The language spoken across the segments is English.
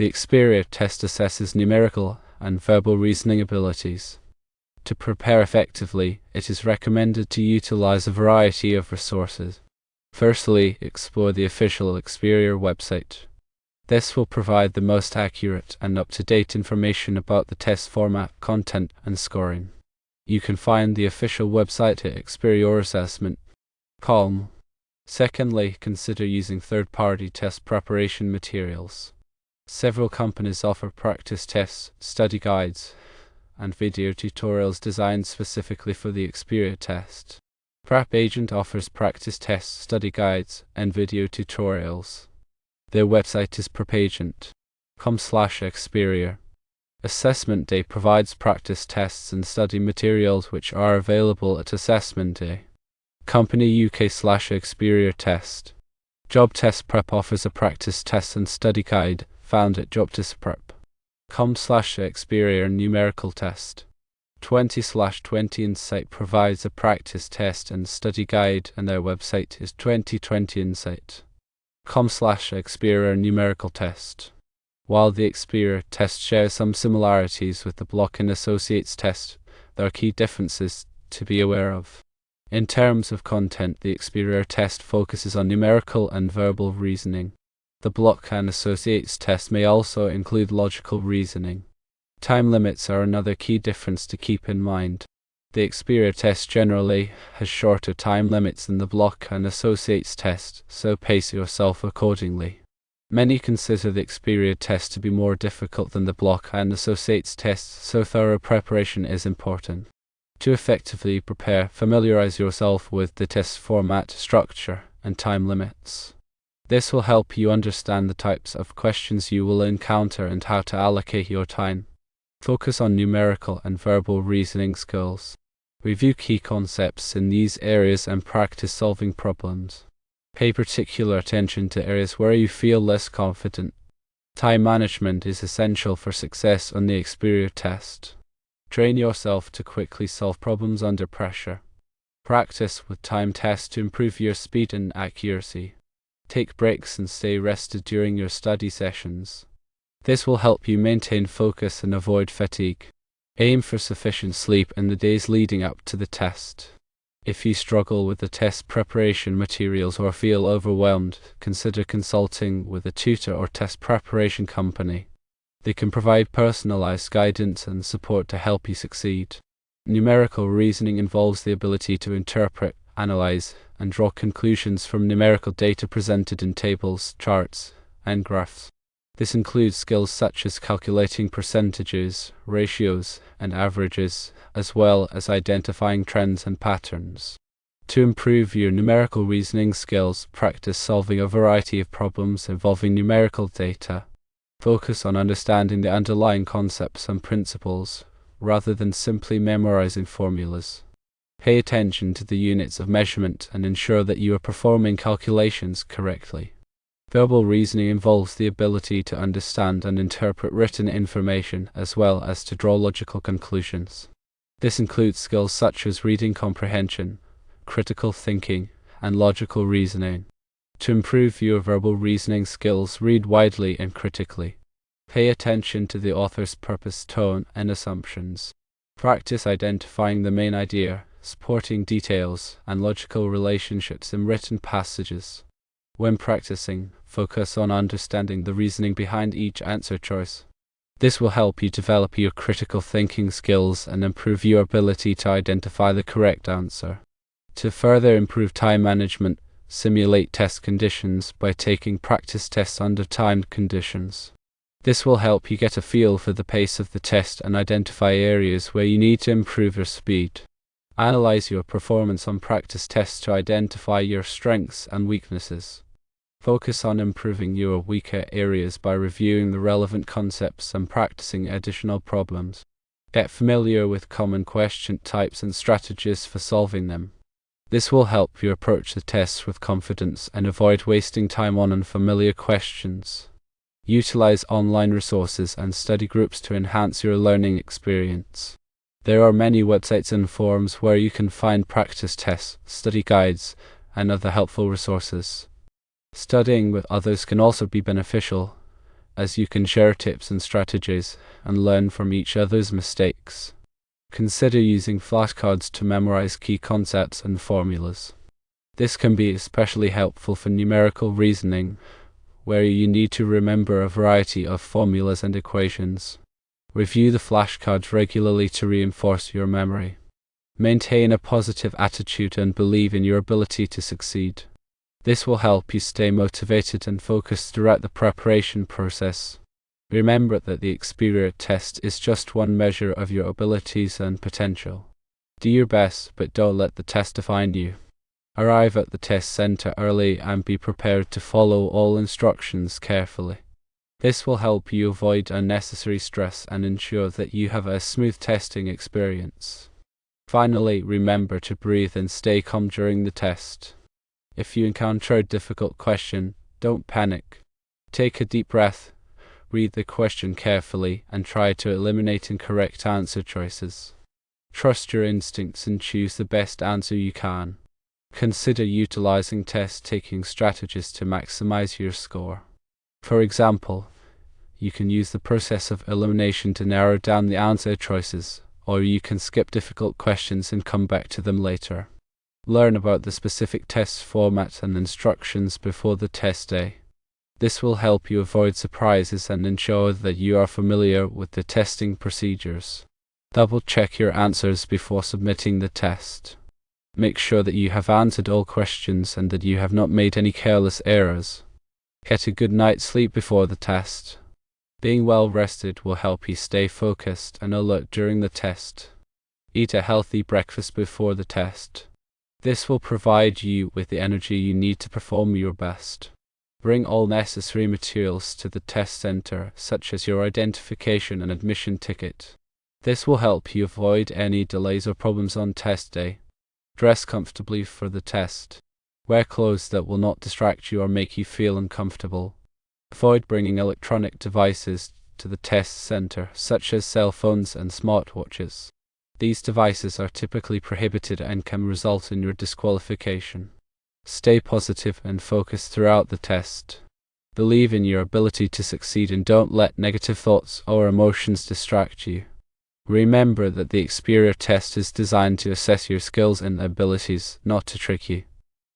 The Experior test assesses numerical and verbal reasoning abilities. To prepare effectively, it is recommended to utilize a variety of resources. Firstly, explore the official Experior website. This will provide the most accurate and up-to-date information about the test format, content, and scoring. You can find the official website at experiorassessment.com. Secondly, consider using third-party test preparation materials. Several companies offer practice tests, study guides, and video tutorials designed specifically for the Experior test. Prep Agent offers practice tests, study guides, and video tutorials. Their website is prepagent.com/Experior. Assessment Day provides practice tests and study materials which are available at Assessment Day. Company UK/Experior Test. Job Test Prep offers a practice test and study guide found at jobtestprep.com/Experior Numerical Test. 20/20 Insight provides a practice test and study guide, and their website is 2020insight.com/Experior Numerical Test. While the Experior test shares some similarities with the Block and Associates test, there are key differences to be aware of. In terms of content, the Experior test focuses on numerical and verbal reasoning. The Block and Associates test may also include logical reasoning. Time limits are another key difference to keep in mind. The Experior test generally has shorter time limits than the Block and Associates test, so pace yourself accordingly. Many consider the Experior test to be more difficult than the Block and Associates test, so thorough preparation is important. To effectively prepare, familiarize yourself with the test format, structure, and time limits. This will help you understand the types of questions you will encounter and how to allocate your time. Focus on numerical and verbal reasoning skills. Review key concepts in these areas and practice solving problems. Pay particular attention to areas where you feel less confident. Time management is essential for success on the Experior test. Train yourself to quickly solve problems under pressure. Practice with time tests to improve your speed and accuracy. Take breaks and stay rested during your study sessions. This will help you maintain focus and avoid fatigue. Aim for sufficient sleep in the days leading up to the test. If you struggle with the test preparation materials or feel overwhelmed, consider consulting with a tutor or test preparation company. They can provide personalized guidance and support to help you succeed. Numerical reasoning involves the ability to interpret, analyze, and draw conclusions from numerical data presented in tables, charts, and graphs. This includes skills such as calculating percentages, ratios, and averages, as well as identifying trends and patterns. To improve your numerical reasoning skills, practice solving a variety of problems involving numerical data. Focus on understanding the underlying concepts and principles, rather than simply memorizing formulas. Pay attention to the units of measurement and ensure that you are performing calculations correctly. Verbal reasoning involves the ability to understand and interpret written information as well as to draw logical conclusions. This includes skills such as reading comprehension, critical thinking, and logical reasoning. To improve your verbal reasoning skills, read widely and critically. Pay attention to the author's purpose, tone, and assumptions. Practice identifying the main idea, supporting details, and logical relationships in written passages. When practicing, focus on understanding the reasoning behind each answer choice. This will help you develop your critical thinking skills and improve your ability to identify the correct answer. To further improve time management, simulate test conditions by taking practice tests under timed conditions. This will help you get a feel for the pace of the test and identify areas where you need to improve your speed. Analyze your performance on practice tests to identify your strengths and weaknesses. Focus on improving your weaker areas by reviewing the relevant concepts and practicing additional problems. Get familiar with common question types and strategies for solving them. This will help you approach the tests with confidence and avoid wasting time on unfamiliar questions. Utilize online resources and study groups to enhance your learning experience. There are many websites and forums where you can find practice tests, study guides, and other helpful resources. Studying with others can also be beneficial. as you can share tips and strategies and learn from each other's mistakes. Consider using flashcards to memorize key concepts and formulas. This can be especially helpful for numerical reasoning, where you need to remember a variety of formulas and equations. Review the flashcards regularly to reinforce your memory. Maintain a positive attitude and believe in your ability to succeed. This will help you stay motivated and focused throughout the preparation process. Remember that the Experior test is just one measure of your abilities and potential. Do your best, but don't let the test define you. Arrive at the test center early and be prepared to follow all instructions carefully. This will help you avoid unnecessary stress and ensure that you have a smooth testing experience. Finally, remember to breathe and stay calm during the test. If you encounter a difficult question, don't panic. Take a deep breath, read the question carefully, and try to eliminate incorrect answer choices. Trust your instincts and choose the best answer you can. Consider utilizing test-taking strategies to maximize your score. For example, you can use the process of elimination to narrow down the answer choices, or you can skip difficult questions and come back to them later. Learn about the specific test format and instructions before the test day. This will help you avoid surprises and ensure that you are familiar with the testing procedures. Double-check your answers before submitting the test. Make sure that you have answered all questions and that you have not made any careless errors. Get a good night's sleep before the test. Being well rested will help you stay focused and alert during the test. Eat a healthy breakfast before the test. This will provide you with the energy you need to perform your best. Bring all necessary materials to the test center, such as your identification and admission ticket. This will help you avoid any delays or problems on test day. Dress comfortably for the test. Wear clothes that will not distract you or make you feel uncomfortable. Avoid bringing electronic devices to the test center, such as cell phones and smartwatches. These devices are typically prohibited and can result in your disqualification. Stay positive and focused throughout the test. Believe in your ability to succeed and don't let negative thoughts or emotions distract you. Remember that the Experior test is designed to assess your skills and abilities, not to trick you.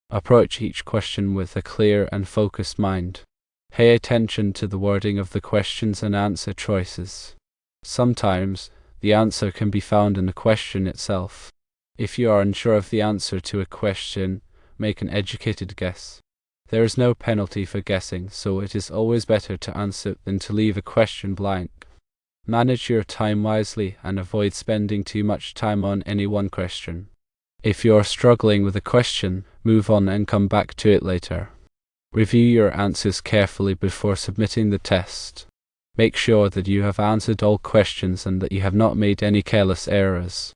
Approach each question with a clear and focused mind. Pay attention to the wording of the questions and answer choices. Sometimes, the answer can be found in the question itself. If you are unsure of the answer to a question, make an educated guess. There is no penalty for guessing, so it is always better to answer than to leave a question blank. Manage your time wisely and avoid spending too much time on any one question. If you are struggling with a question, move on and come back to it later. Review your answers carefully before submitting the test. Make sure that you have answered all questions and that you have not made any careless errors.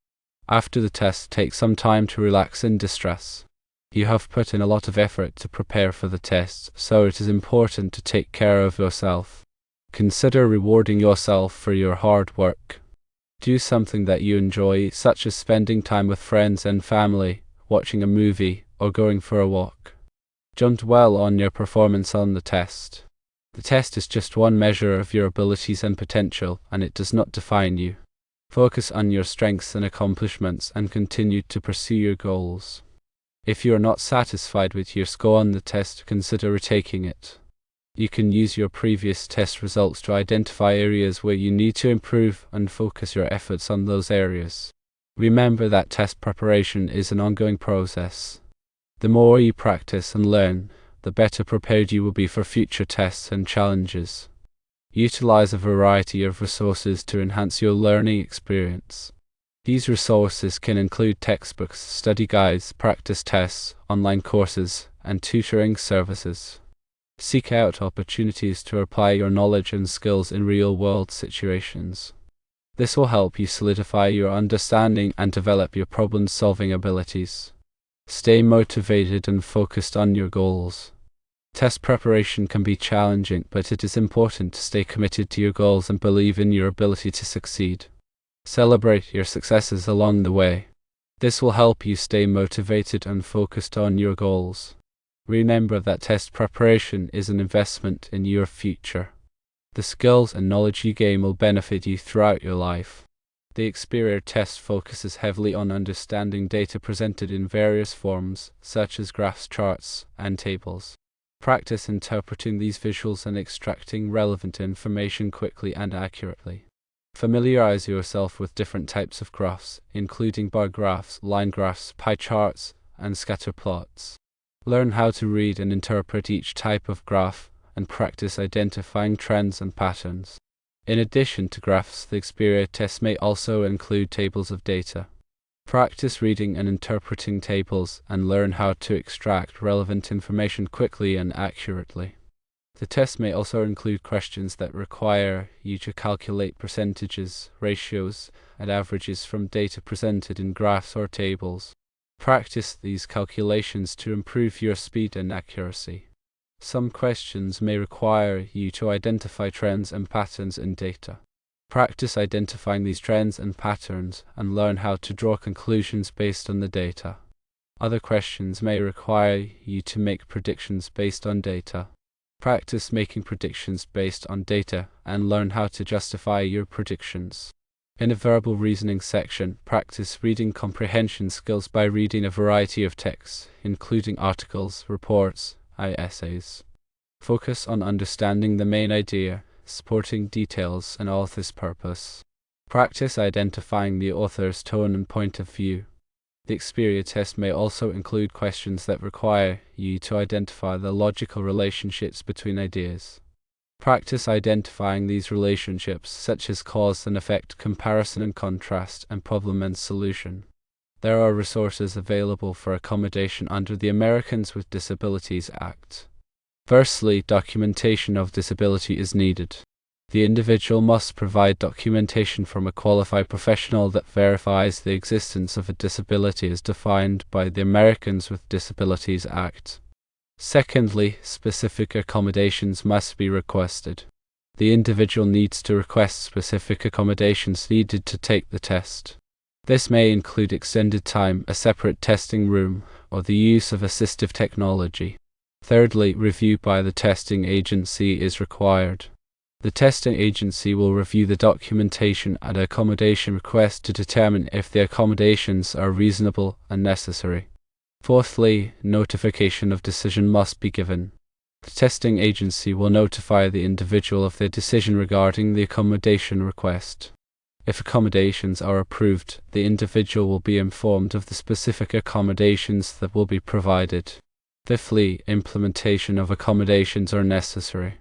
After the test, take some time to relax and distress. You have put in a lot of effort to prepare for the test, so it is important to take care of yourself. Consider rewarding yourself for your hard work. Do something that you enjoy, such as spending time with friends and family, watching a movie, or going for a walk. Don't dwell on your performance on the test. The test is just one measure of your abilities and potential, and it does not define you. Focus on your strengths and accomplishments and continue to pursue your goals. If you are not satisfied with your score on the test, consider retaking it. You can use your previous test results to identify areas where you need to improve and focus your efforts on those areas. Remember that test preparation is an ongoing process. The more you practice and learn, the better prepared you will be for future tests and challenges. Utilize a variety of resources to enhance your learning experience. These resources can include textbooks, study guides, practice tests, online courses, and tutoring services. Seek out opportunities to apply your knowledge and skills in real-world situations. This will help you solidify your understanding and develop your problem-solving abilities. Stay motivated and focused on your goals. Test preparation can be challenging, but it is important to stay committed to your goals and believe in your ability to succeed. Celebrate your successes along the way. This will help you stay motivated and focused on your goals. Remember that test preparation is an investment in your future. The skills and knowledge you gain will benefit you throughout your life. The Experior test focuses heavily on understanding data presented in various forms, such as graphs, charts, and tables. Practice interpreting these visuals and extracting relevant information quickly and accurately. Familiarize yourself with different types of graphs, including bar graphs, line graphs, pie charts, and scatter plots. Learn how to read and interpret each type of graph, and practice identifying trends and patterns. In addition to graphs, the Experior test may also include tables of data. Practice reading and interpreting tables, and learn how to extract relevant information quickly and accurately. The test may also include questions that require you to calculate percentages, ratios, and averages from data presented in graphs or tables. Practice these calculations to improve your speed and accuracy. Some questions may require you to identify trends and patterns in data. Practice identifying these trends and patterns, and learn how to draw conclusions based on the data. Other questions may require you to make predictions based on data. Practice making predictions based on data, and learn how to justify your predictions. In the verbal reasoning section, practice reading comprehension skills by reading a variety of texts, including articles, reports, and essays. Focus on understanding the main idea, supporting details, and author's purpose. Practice identifying the author's tone and point of view. The Experior test may also include questions that require you to identify the logical relationships between ideas. Practice identifying these relationships, such as cause and effect, comparison and contrast, and problem and solution. There are resources available for accommodation under the Americans with Disabilities Act. Firstly, documentation of disability is needed. The individual must provide documentation from a qualified professional that verifies the existence of a disability as defined by the Americans with Disabilities Act. Secondly, specific accommodations must be requested. The individual needs to request specific accommodations needed to take the test. This may include extended time, a separate testing room, or the use of assistive technology. Thirdly, review by the testing agency is required. The testing agency will review the documentation and accommodation request to determine if the accommodations are reasonable and necessary. Fourthly, notification of decision must be given. The testing agency will notify the individual of their decision regarding the accommodation request. If accommodations are approved, the individual will be informed of the specific accommodations that will be provided. Fifthly, implementation of accommodations are necessary.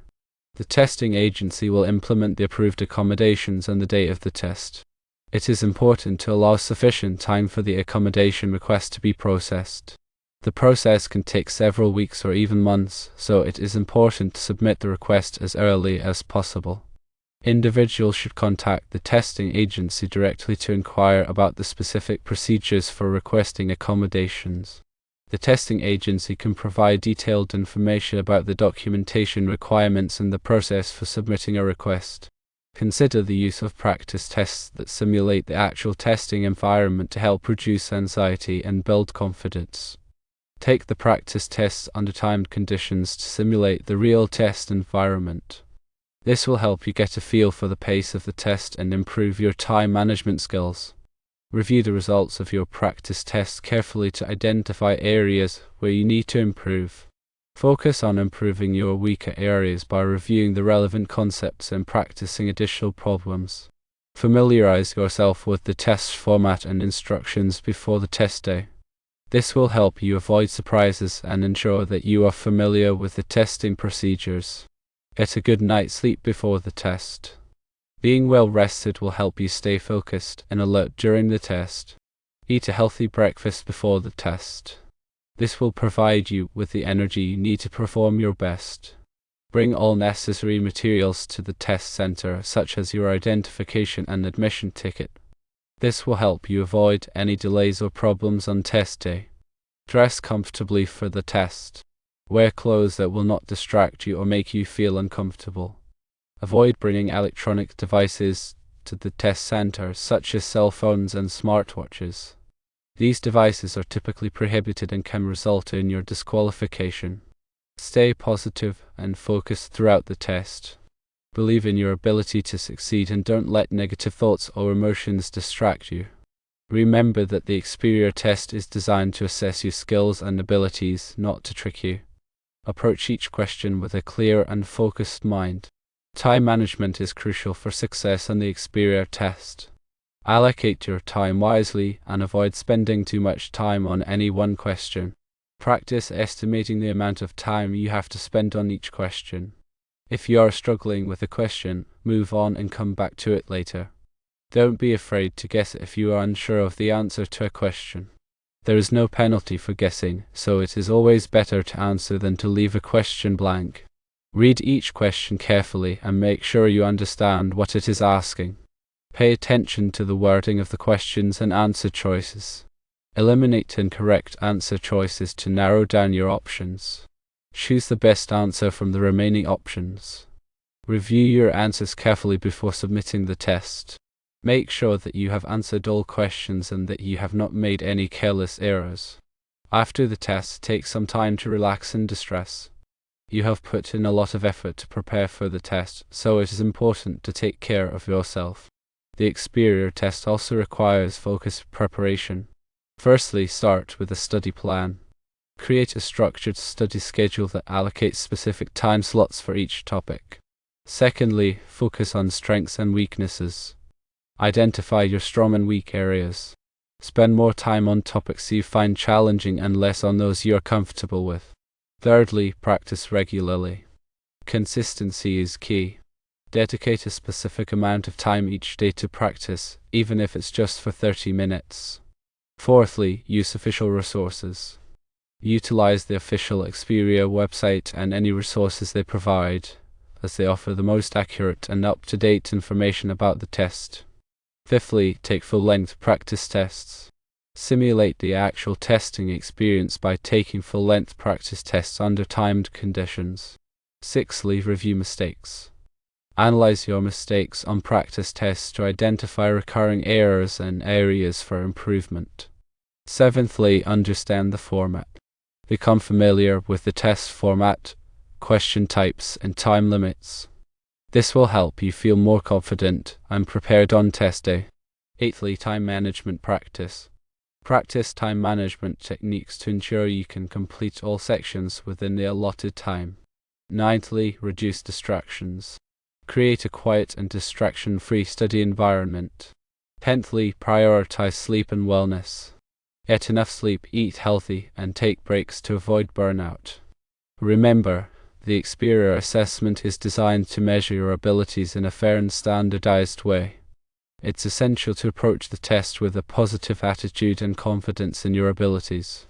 The testing agency will implement the approved accommodations on the date of the test. It is important to allow sufficient time for the accommodation request to be processed. The process can take several weeks or even months, so it is important to submit the request as early as possible. Individuals should contact the testing agency directly to inquire about the specific procedures for requesting accommodations. The testing agency can provide detailed information about the documentation requirements and the process for submitting a request. Consider the use of practice tests that simulate the actual testing environment to help reduce anxiety and build confidence. Take the practice tests under timed conditions to simulate the real test environment. This will help you get a feel for the pace of the test and improve your time management skills. Review the results of your practice tests carefully to identify areas where you need to improve. Focus on improving your weaker areas by reviewing the relevant concepts and practicing additional problems. Familiarize yourself with the test format and instructions before the test day. This will help you avoid surprises and ensure that you are familiar with the testing procedures. Get a good night's sleep before the test. Being well rested will help you stay focused and alert during the test. Eat a healthy breakfast before the test. This will provide you with the energy you need to perform your best. Bring all necessary materials to the test center, such as your identification and admission ticket. This will help you avoid any delays or problems on test day. Dress comfortably for the test. Wear clothes that will not distract you or make you feel uncomfortable. Avoid bringing electronic devices to the test center, such as cell phones and smartwatches. These devices are typically prohibited and can result in your disqualification. Stay positive and focused throughout the test. Believe in your ability to succeed and don't let negative thoughts or emotions distract you. Remember that the Experior test is designed to assess your skills and abilities, not to trick you. Approach each question with a clear and focused mind. Time management is crucial for success on the Experior test. Allocate your time wisely and avoid spending too much time on any one question. Practice estimating the amount of time you have to spend on each question. If you are struggling with a question, move on and come back to it later. Don't be afraid to guess if you are unsure of the answer to a question. There is no penalty for guessing, so it is always better to answer than to leave a question blank. Read each question carefully and make sure you understand what it is asking. Pay attention to the wording of the questions and answer choices. Eliminate incorrect answer choices to narrow down your options. Choose the best answer from the remaining options. Review your answers carefully before submitting the test. Make sure that you have answered all questions and that you have not made any careless errors. After the test, take some time to relax and distress. You have put in a lot of effort to prepare for the test, so it is important to take care of yourself. The Experior test also requires focused preparation. Firstly, start with a study plan. Create a structured study schedule that allocates specific time slots for each topic. Secondly, focus on strengths and weaknesses. Identify your strong and weak areas. Spend more time on topics you find challenging and less on those you are comfortable with. Thirdly, practice regularly. Consistency is key. Dedicate a specific amount of time each day to practice, even if it's just for 30 minutes. Fourthly, use official resources. Utilize the official Experior website and any resources they provide, as they offer the most accurate and up-to-date information about the test. Fifthly, take full-length practice tests. Simulate the actual testing experience by taking full-length practice tests under timed conditions. Sixthly, review mistakes. Analyze your mistakes on practice tests to identify recurring errors and areas for improvement. Seventhly, understand the format. Become familiar with the test format, question types, and time limits. This will help you feel more confident and prepared on test day. Eighthly, time management practice. Practice time management techniques to ensure you can complete all sections within the allotted time. Ninthly, reduce distractions. Create a quiet and distraction-free study environment. Tenthly, prioritize sleep and wellness. Get enough sleep, eat healthy, and take breaks to avoid burnout. Remember, the Experior assessment is designed to measure your abilities in a fair and standardized way. It's essential to approach the test with a positive attitude and confidence in your abilities.